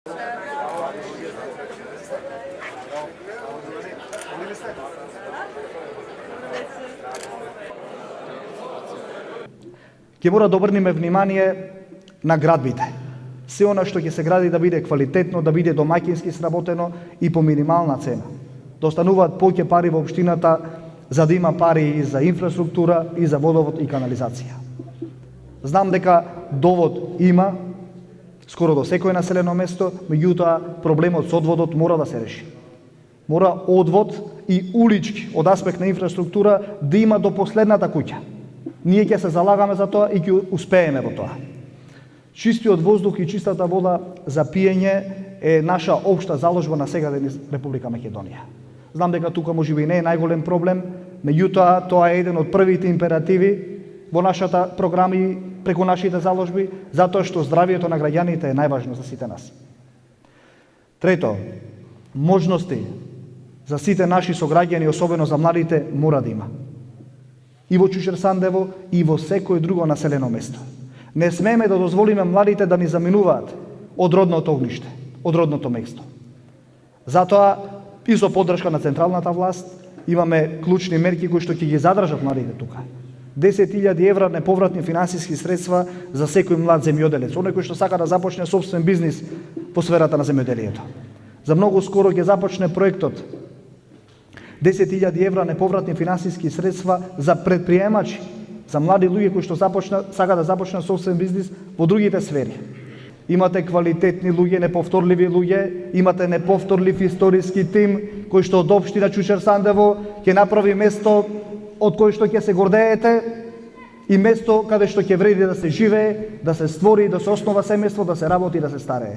Ќе мора да обрнеме внимание на градбите. Се она што ќе се гради да биде квалитетно, да биде домаќински сработено и по минимална цена. Да остануваат повеќе пари во општината, за да има пари и за инфраструктура, и за водовод и канализација. Знам дека довод има, скоро до секој населено место, меѓутоа проблемот со одводот мора да се реши. Мора одвод и улички од аспект на инфраструктура да има до последната куќа. Ние ќе се залагаме за тоа и ќе успееме во тоа. Чистиот воздух и чистата вода за пиење е наша општа заложба на сега ден Република Македонија. Знам дека тука можеби не е најголем проблем, меѓутоа тоа е еден од првите императиви во нашата програма и преку нашите заложби, затоа што здравието на граѓаните е најважно за сите нас. Трето, можности за сите наши сограѓани, особено за младите, мора да има. И во Чучер Сандево, и во секое друго населено место. Не смееме да дозволиме младите да ни заминуваат од родното огниште, од родното место. Затоа, и со поддршка на централната власт, имаме клучни мерки кои што ќе ги задржат младите тука. 10.000 евра неповратни финансиски средства за секој млад земјоделец, оној кој што сака да започне собствен бизнис по сферата на земјоделието. За многу скоро ќе започне проектот 10.000 евра неповратни финансиски средства за предприемачи, за млади луѓе кои што сака да започнат собствен бизнис во другите сфери. Имате квалитетни луѓе, неповторливи луѓе, имате неповторлив историски тим кој што од општина Чучер Сандево ќе направи место од кој што ќе се гордеете и место каде што ќе вреди да се живее, да се створи, да се основа семејство, да се работи и да се старее.